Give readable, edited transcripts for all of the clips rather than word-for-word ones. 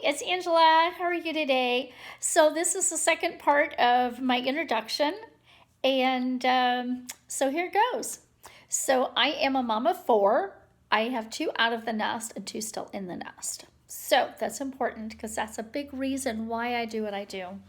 it's Angela. How are you today? So, this is the second part of my introduction, and so here goes. So, I am a mom of four. I have two out of the nest and two still in the nest. So, that's important because that's a big reason why I do what I do.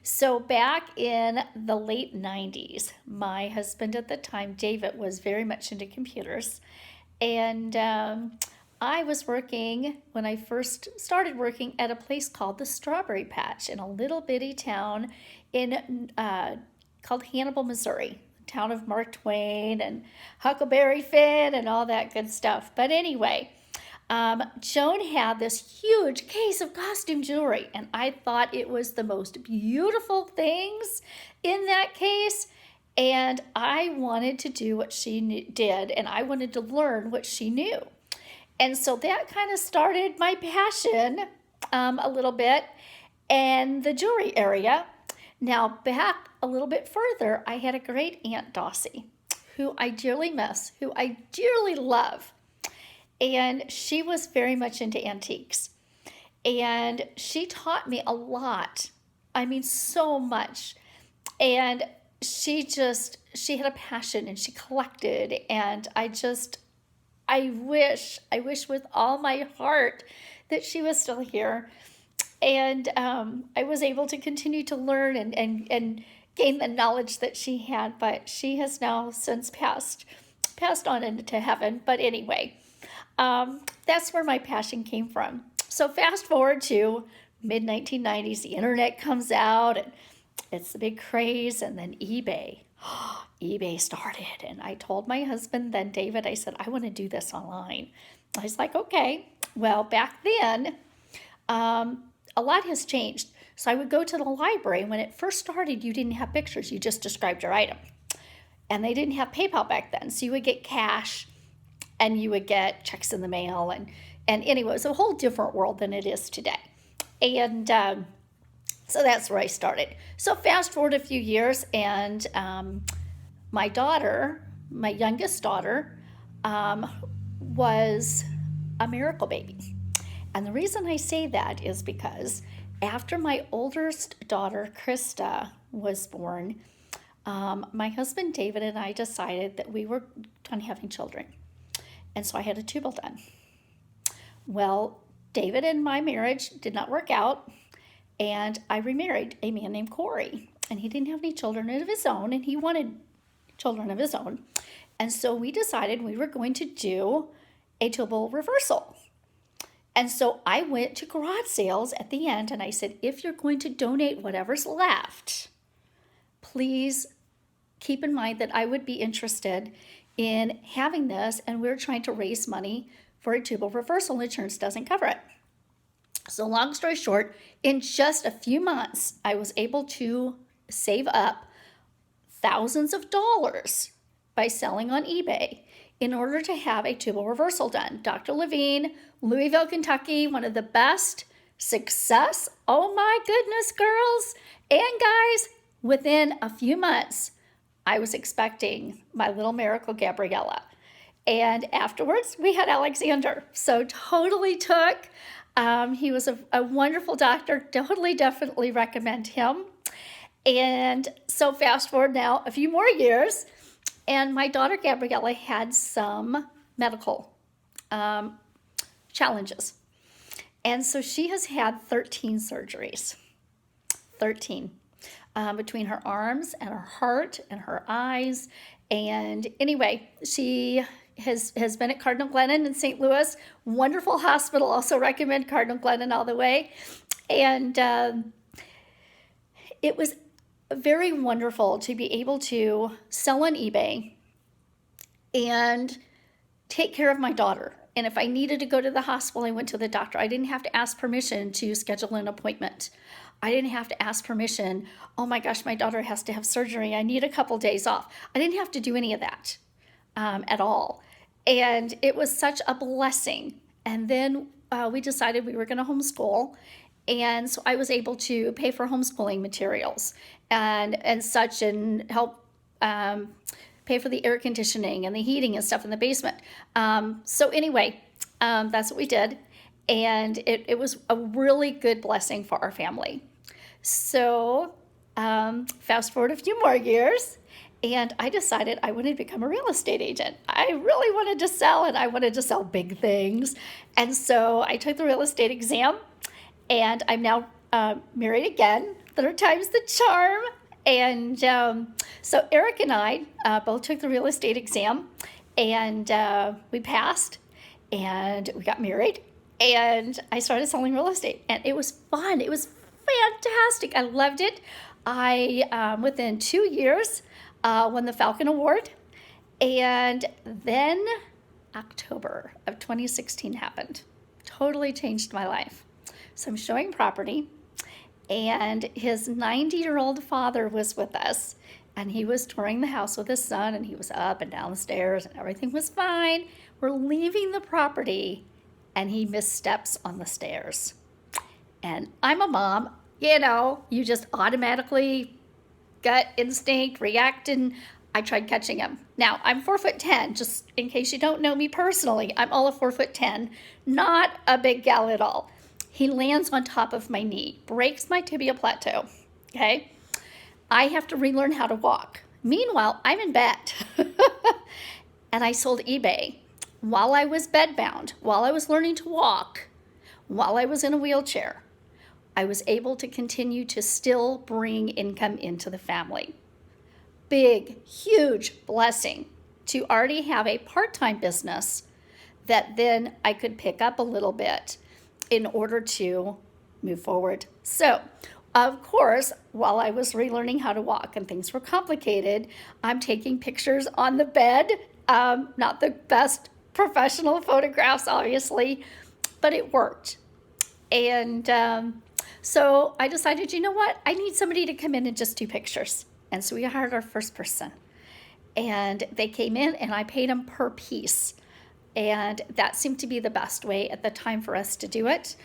So, back in the late 90s, my husband at the time, David, was very much into computers. And I was working when I first started working at a place called the Strawberry Patch in a little bitty town in called Hannibal, Missouri, the town of Mark Twain and Huckleberry Finn and all that good stuff. But anyway, Joan had this huge case of costume jewelry, and I thought it was the most beautiful things in that case. And I wanted to do what she did, and I wanted to learn what she knew. And so that kind of started my passion a little bit and the jewelry area. Now, back a little bit further, I had a great Aunt Dossie, who I dearly miss, who I dearly love. And she was very much into antiques. And she taught me a lot. I mean, so much. And she had a passion and she collected. And I wish with all my heart that she was still here. And I was able to continue to learn and gain the knowledge that she had, but she has now since passed on into heaven. But anyway, that's where my passion came from. So fast forward to mid 1990s, the internet comes out and it's the big craze, and then eBay. eBay started, and I told my husband then, David, I said, I want to do this online. I was like, okay. Well, back then, a lot has changed. So I would go to the library. When it first started, you didn't have pictures. You just described your item. And they didn't have PayPal back then. So you would get cash and you would get checks in the mail. And anyway, it was a whole different world than it is today. And so that's where I started. So fast forward a few years, and my daughter, my youngest daughter, was a miracle baby. And the reason I say that is because after my oldest daughter, Krista, was born, my husband David and I decided that we were done having children. And so I had a tubal done. Well, David and my marriage did not work out, and I remarried a man named Corey. And he didn't have any children of his own, and he wanted children of his own. And so we decided we were going to do a tubal reversal. And so I went to garage sales at the end, and I said, if you're going to donate whatever's left, please keep in mind that I would be interested in having this, and we're trying to raise money for a tubal reversal. Insurance doesn't cover it. So long story short, in just a few months, I was able to save up thousands of dollars by selling on eBay in order to have a tubal reversal done. Dr. Levine, Louisville, Kentucky, one of the best success. Oh my goodness, girls and guys, within a few months, I was expecting my little miracle Gabriella. And afterwards, we had Alexander. So totally took. He was a wonderful doctor. Totally, definitely recommend him. And so fast forward now a few more years, and my daughter Gabriella had some medical challenges. And so she has had 13 surgeries. 13. Between her arms and her heart and her eyes. And anyway, she has been at Cardinal Glennon in St. Louis. Wonderful hospital. Also recommend Cardinal Glennon all the way. And it was very wonderful to be able to sell on eBay and take care of my daughter. And if I needed to go to the hospital, I went to the doctor. I didn't have to ask permission to schedule an appointment. I didn't have to ask permission. Oh my gosh, my daughter has to have surgery. I need a couple days off. I didn't have to do any of that at all. And it was such a blessing. And then we decided we were going to homeschool. And so I was able to pay for homeschooling materials and such, and help pay for the air conditioning and the heating and stuff in the basement. So anyway, that's what we did. And it was a really good blessing for our family. So fast forward a few more years, and I decided I wanted to become a real estate agent. I really wanted to sell, and I wanted to sell big things. And so I took the real estate exam, and I'm now married again, third time's the charm. And so Eric and I both took the real estate exam, and we passed, and we got married, and I started selling real estate, and it was fun. It was fantastic. I loved it. I, within 2 years, won the Falcon Award, and then October of 2016 happened. Totally changed my life. So I'm showing property, and his 90-year-old father was with us, and he was touring the house with his son, and he was up and down the stairs, and everything was fine. We're leaving the property, and he missteps on the stairs. And I'm a mom, you just automatically gut instinct, react, and I tried catching him. Now, I'm 4'10", just in case you don't know me personally. I'm all of 4'10", not a big gal at all. He lands on top of my knee, breaks my tibia plateau, okay? I have to relearn how to walk. Meanwhile, I'm in bed, and I sold eBay while I was bedbound, while I was learning to walk, while I was in a wheelchair. I was able to continue to still bring income into the family. Big, huge blessing to already have a part-time business that then I could pick up a little bit in order to move forward. So, of course, while I was relearning how to walk and things were complicated, I'm taking pictures on the bed. Not the best professional photographs, obviously, but it worked. And so I decided, you know what? I need somebody to come in and just do pictures. And so we hired our first person. And they came in, and I paid them per piece. And that seemed to be the best way at the time for us to do it.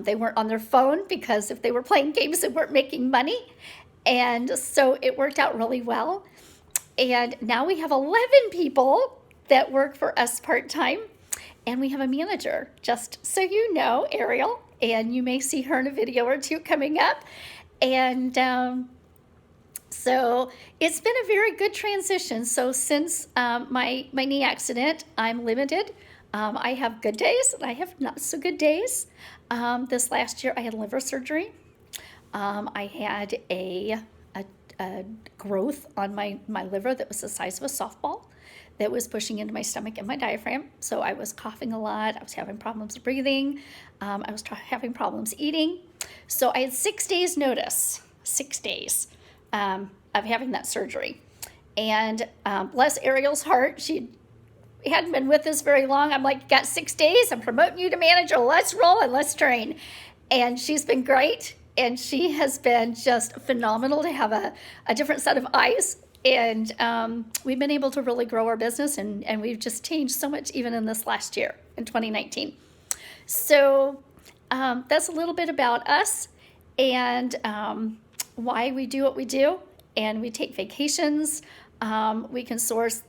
They weren't on their phone, because if they were playing games, they weren't making money. And so it worked out really well. And now we have 11 people that work for us part-time. And we have a manager, just so you know, Ariel. And you may see her in a video or two coming up. And so it's been a very good transition. So since my knee accident, I'm limited. I have good days, and I have not so good days. This last year, I had liver surgery. I had a growth on my liver that was the size of a softball that was pushing into my stomach and my diaphragm. So I was coughing a lot. I was having problems breathing. I was having problems eating. So I had 6 days notice, 6 days of having that surgery. And bless Ariel's heart, she hadn't been with us very long. I'm like, got 6 days. I'm promoting you to manager. Let's roll and let's train. And she's been great. And she has been just phenomenal to have a different set of eyes. And we've been able to really grow our business, and we've just changed so much even in this last year, in 2019. So that's a little bit about us and why we do what we do. And we take vacations. We can source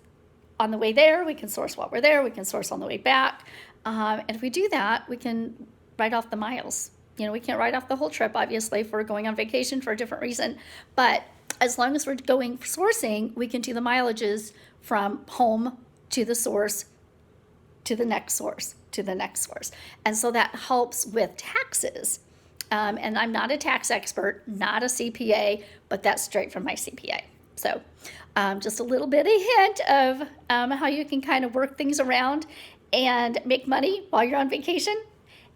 on the way there. We can source while we're there. We can source on the way back. And if we do that, we can write off the miles. We can't write off the whole trip, obviously, if we're going on vacation for a different reason. But as long as we're going sourcing, we can do the mileages from home to the source, to the next source, to the next source. And so that helps with taxes. And I'm not a tax expert, not a CPA, but that's straight from my CPA. So just a little bit of hint of how you can kind of work things around and make money while you're on vacation.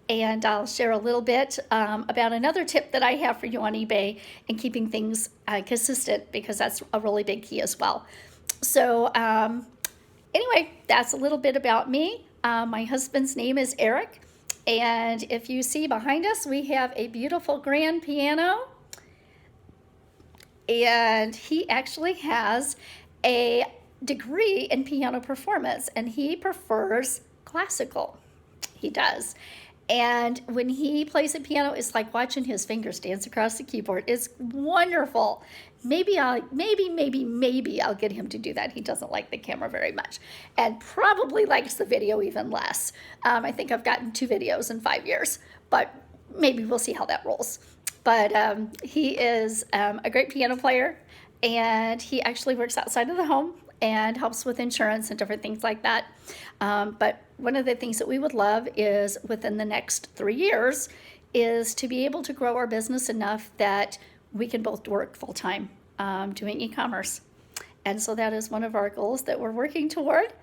And I'll share a little bit about another tip that I have for you on eBay and keeping things consistent, because that's a really big key as well. So anyway, that's a little bit about me. My husband's name is Eric. And if you see behind us, we have a beautiful grand piano. And he actually has a degree in piano performance, and he prefers classical. He does. And when he plays the piano, it's like watching his fingers dance across the keyboard. It's wonderful. Maybe I'll get him to do that. He doesn't like the camera very much, and probably likes the video even less. I think I've gotten 2 videos in 5 years, but maybe we'll see how that rolls. But he is a great piano player, and he actually works outside of the home and helps with insurance and different things like that. But one of the things that we would love is within the next 3 years is to be able to grow our business enough that we can both work full-time doing e-commerce. And so that is one of our goals that we're working toward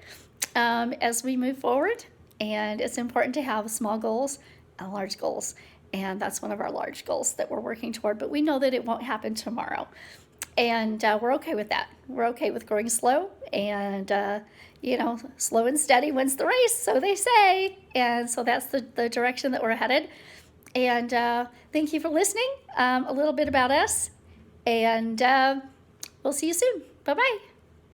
as we move forward. And it's important to have small goals and large goals. And that's one of our large goals that we're working toward. But we know that it won't happen tomorrow. And we're okay with that. We're okay with growing slow, and slow and steady wins the race, so they say. And so that's the direction that we're headed. And thank you for listening. A little bit about us, and we'll see you soon. Bye-bye.